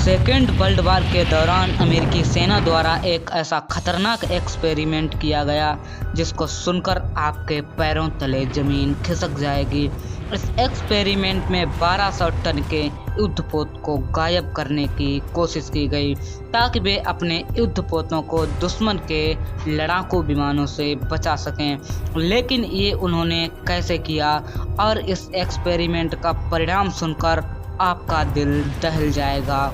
Second world war के दौरान अमेरिकी सेना द्वारा एक ऐसा खतरनाक एक्सपेरिमेंट किया गया जिसको सुनकर आपके पैरों तले जमीन खिसक जाएगी। इस एक्सपेरिमेंट में 1200 टन के युद्धपोत को गायब करने की कोशिश की गई ताकि वे अपने युद्धपोतों को दुश्मन के लड़ाकू विमानों से बचा सकें। लेकिन ये उन्होंने कैसे किया, और इस एक्सपेरिमेंट का परिणाम सुनकर आपका दिल दहल जाएगा।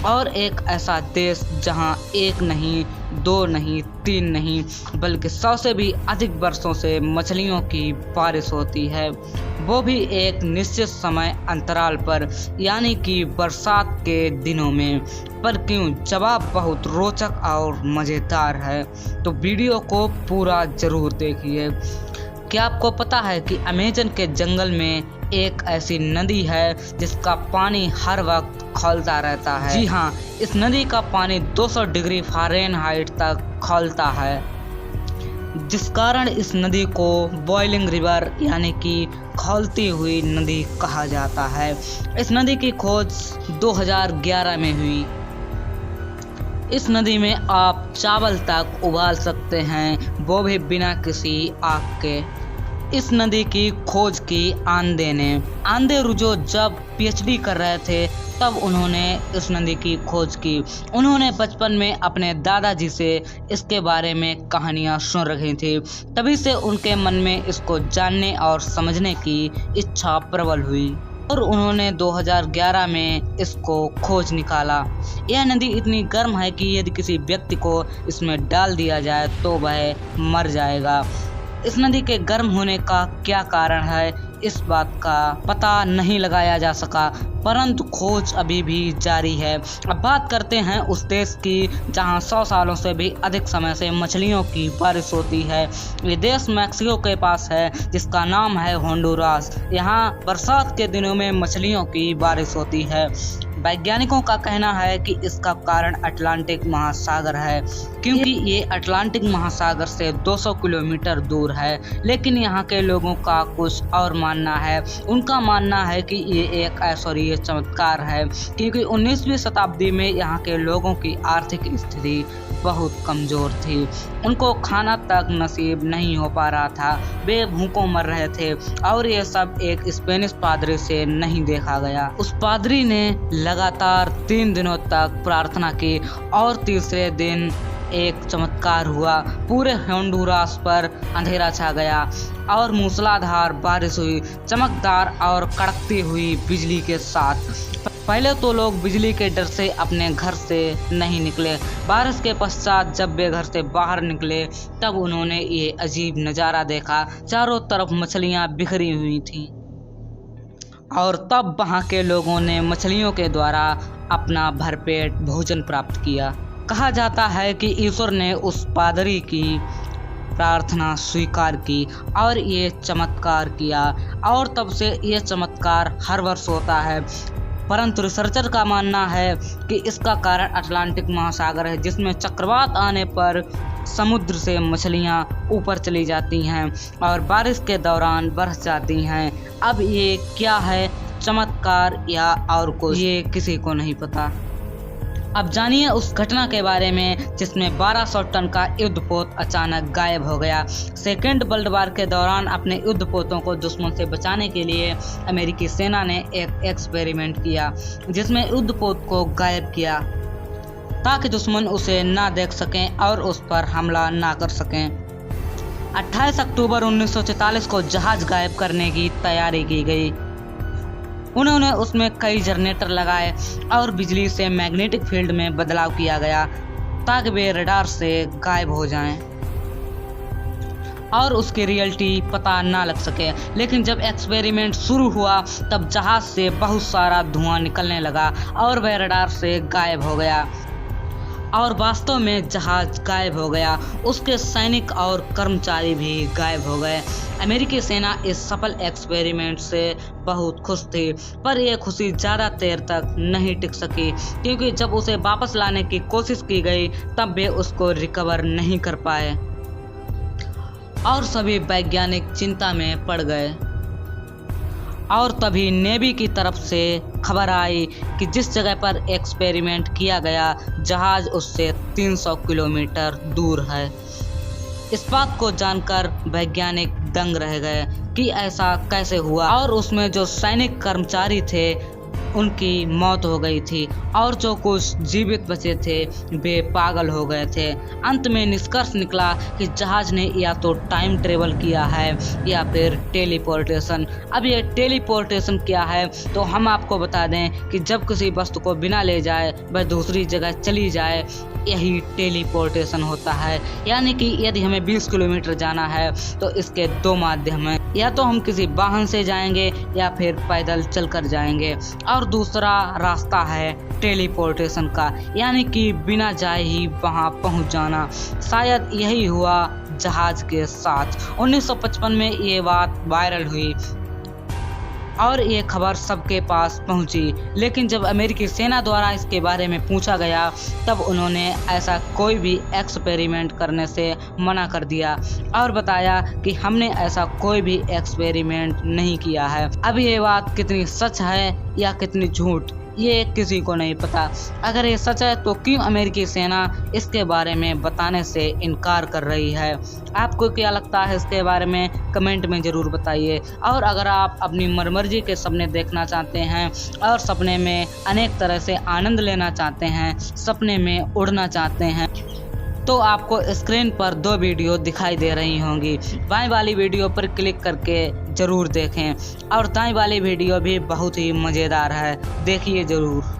और एक ऐसा देश जहां एक नहीं, दो नहीं, तीन नहीं, बल्कि 100 से भी अधिक वर्षों से मछलियों की बारिश होती है, वो भी एक निश्चित समय अंतराल पर, यानी कि बरसात के दिनों में। पर क्यों? जवाब बहुत रोचक और मज़ेदार है, तो वीडियो को पूरा जरूर देखिए। क्या आपको पता है कि अमेज़न के जंगल में एक ऐसी नदी है जिसका पानी हर वक्त खौलता रहता है? जी हाँ, इस नदी का पानी 200 डिग्री फ़ारेनहाइट तक खौलता है, जिस कारण इस नदी को बॉइलिंग रिवर यानी कि खौलती हुई नदी कहा जाता है। इस नदी की खोज 2011 में हुई। इस नदी में आप चावल तक उबाल सकते हैं, वो भी बिना किसी आग के। इस नदी की खोज की आंदे रुजो जब पीएचडी कर रहे थे तब उन्होंने इस नदी की खोज की। उन्होंने बचपन में अपने दादाजी से इसके बारे में कहानियाँ सुन रही थी, तभी से उनके मन में इसको जानने और समझने की इच्छा प्रबल हुई और उन्होंने 2011 में इसको खोज निकाला। यह नदी इतनी गर्म है कि यदि किसी व्यक्ति को इसमें डाल दिया जाए तो वह मर जाएगा। इस नदी के गर्म होने का क्या कारण है, इस बात का पता नहीं लगाया जा सका, परंतु खोज अभी भी जारी है। अब बात करते हैं उस देश की जहां 100 सालों से भी अधिक समय से मछलियों की बारिश होती है। ये देश मैक्सिको के पास है, जिसका नाम है होंडुरास। यहाँ बरसात के दिनों में मछलियों की बारिश होती है। वैज्ञानिकों का कहना है कि इसका कारण अटलांटिक महासागर है, क्योंकि ये अटलांटिक महासागर से 200 किलोमीटर दूर है। लेकिन यहाँ के लोगों का कुछ और मानना है। उनका मानना है कि ये एक ऐश्वर्य चमत्कार है, क्योंकि 19वीं शताब्दी में यहाँ के लोगों की आर्थिक स्थिति बहुत कमज़ोर थी। उनको खाना तक नसीब नहीं हो पा रहा था, वे भूखों मर रहे थे। और ये सब एक स्पेनिश पादरी से नहीं देखा गया। उस पादरी ने लगातार 3 दिनों तक प्रार्थना की और तीसरे दिन एक चमत्कार हुआ। पूरे होंडुरास पर अंधेरा छा गया और मूसलाधार बारिश हुई, चमकदार और कड़कती हुई बिजली के साथ। पहले तो लोग बिजली के डर से अपने घर से नहीं निकले। बारिश के पश्चात जब वे घर से बाहर निकले तब उन्होंने ये अजीब नज़ारा देखा। चारों तरफ मछलियाँ बिखरी हुई थीं और तब वहाँ के लोगों ने मछलियों के द्वारा अपना भरपेट भोजन प्राप्त किया। कहा जाता है कि ईश्वर ने उस पादरी की प्रार्थना स्वीकार की और ये चमत्कार किया, और तब से ये चमत्कार हर वर्ष होता है। परंतु रिसर्चर का मानना है कि इसका कारण अटलांटिक महासागर है, जिसमें चक्रवात आने पर समुद्र से मछलियां ऊपर चली जाती हैं और बारिश के दौरान बरस जाती हैं। अब ये क्या है, चमत्कार या और कुछ, ये किसी को नहीं पता। अब जानिए उस घटना के बारे में जिसमें 1200 टन का युद्धपोत अचानक गायब हो गया। सेकेंड वर्ल्ड वार के दौरान अपने युद्धपोतों को दुश्मन से बचाने के लिए अमेरिकी सेना ने एक एक्सपेरिमेंट किया, जिसमें युद्धपोत को गायब किया ताकि दुश्मन उसे ना देख सकें और उस पर हमला ना कर सकें। 28 अक्टूबर 1944 को जहाज गायब करने की तैयारी की गई। उन्होंने उसमें कई जनरेटर लगाए और बिजली से मैग्नेटिक फील्ड में बदलाव किया गया ताकि वे रडार से गायब हो जाएं और उसकी रियलिटी पता ना लग सके। लेकिन जब एक्सपेरिमेंट शुरू हुआ तब जहाज से बहुत सारा धुआं निकलने लगा और वह रडार से गायब हो गया और वास्तव में जहाज गायब हो गया। उसके सैनिक और कर्मचारी भी गायब हो गए। अमेरिकी सेना इस सफल एक्सपेरिमेंट से बहुत खुश थी, पर यह खुशी ज़्यादा देर तक नहीं टिक सकी, क्योंकि जब उसे वापस लाने की कोशिश की गई तब वे उसको रिकवर नहीं कर पाए और सभी वैज्ञानिक चिंता में पड़ गए। और तभी नेवी की तरफ से खबर आई कि जिस जगह पर एक्सपेरिमेंट किया गया जहाज उससे 300 किलोमीटर दूर है। इस बात को जानकर वैज्ञानिक दंग रह गए कि ऐसा कैसे हुआ, और उसमें जो सैनिक कर्मचारी थे उनकी मौत हो गई थी और जो कुछ जीवित बचे थे वे पागल हो गए थे। अंत में निष्कर्ष निकला कि जहाज ने या तो टाइम ट्रेवल किया है या फिर टेलीपोर्टेशन। अब ये टेलीपोर्टेशन क्या है तो हम आपको बता दें कि जब किसी वस्तु को बिना ले जाए वह दूसरी जगह चली जाए, यही टेलीपोर्टेशन होता है। यानी कि यदि हमें 20 किलोमीटर जाना है तो इसके दो माध्यम हैं, या तो हम किसी वाहन से जाएंगे या फिर पैदल चलकर जाएंगे, और दूसरा रास्ता है टेलीपोर्टेशन का, यानी कि बिना जाए ही वहां पहुंच जाना। शायद यही हुआ जहाज के साथ। 1955 में ये बात वायरल हुई और ये खबर सबके पास पहुंची, लेकिन जब अमेरिकी सेना द्वारा इसके बारे में पूछा गया तब उन्होंने ऐसा कोई भी एक्सपेरिमेंट करने से मना कर दिया और बताया कि हमने ऐसा कोई भी एक्सपेरिमेंट नहीं किया है। अब ये बात कितनी सच है या कितनी झूठ ये किसी को नहीं पता। अगर ये सच है तो क्यों अमेरिकी सेना इसके बारे में बताने से इनकार कर रही है? आपको क्या लगता है इसके बारे में कमेंट में ज़रूर बताइए। और अगर आप अपनी मनमर्जी के सपने देखना चाहते हैं और सपने में अनेक तरह से आनंद लेना चाहते हैं, सपने में उड़ना चाहते हैं, तो आपको स्क्रीन पर 2 वीडियो दिखाई दे रही होंगी। बाएं वाली वीडियो पर क्लिक करके ज़रूर देखें और दाएं वाली वीडियो भी बहुत ही मज़ेदार है, देखिए ज़रूर।